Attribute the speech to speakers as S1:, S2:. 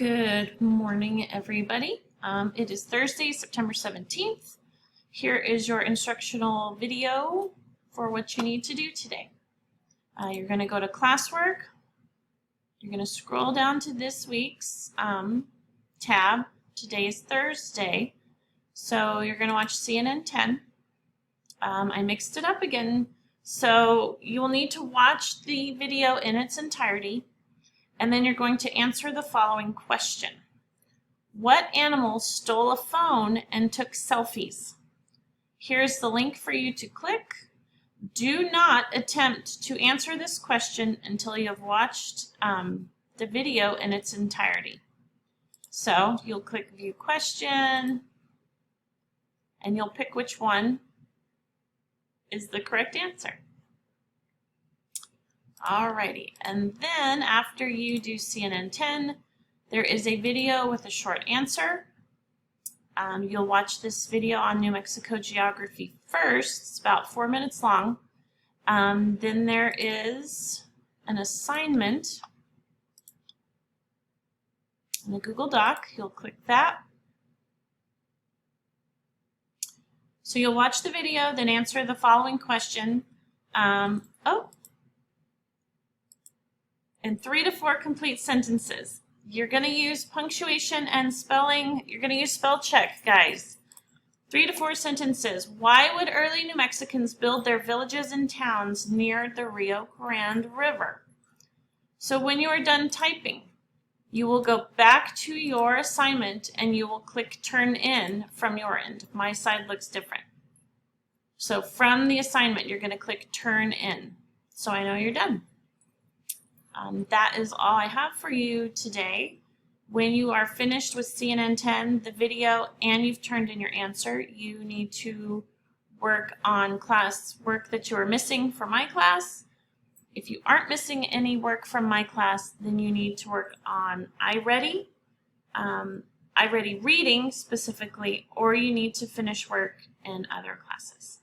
S1: Good morning, everybody. It is Thursday, September 17th. Here is your instructional video for what you need to do today. You're going to go to classwork. You're going to scroll down to this week's tab. Today is Thursday, so you're going to watch CNN 10. I mixed it up again, so you'll need to watch the video in its entirety. And then you're going to answer the following question. What animal stole a phone and took selfies? Here's the link for you to click. Do not attempt to answer this question until you have watched the video in its entirety. So you'll click View Question, and you'll pick which one is the correct answer. Alrighty, and then after you do CNN 10, there is a video with a short answer. You'll watch this video on New Mexico geography first. It's about 4 minutes long. Then there is an assignment in the Google Doc. You'll click that. So you'll watch the video, then answer the following question. In 3 to 4 complete sentences. You're going to use punctuation and spelling. You're going to use spell check, guys. 3 to 4 sentences. Why would early New Mexicans build their villages and towns near the Rio Grande River? So when you are done typing, you will go back to your assignment and you will click Turn In from your end. My side looks different. So from the assignment, you're going to click Turn In. So I know you're done. That is all I have for you today. When you are finished with CNN 10, the video, and you've turned in your answer, you need to work on class work that you are missing for my class. If you aren't missing any work from my class, then you need to work on iReady, iReady reading specifically, or you need to finish work in other classes.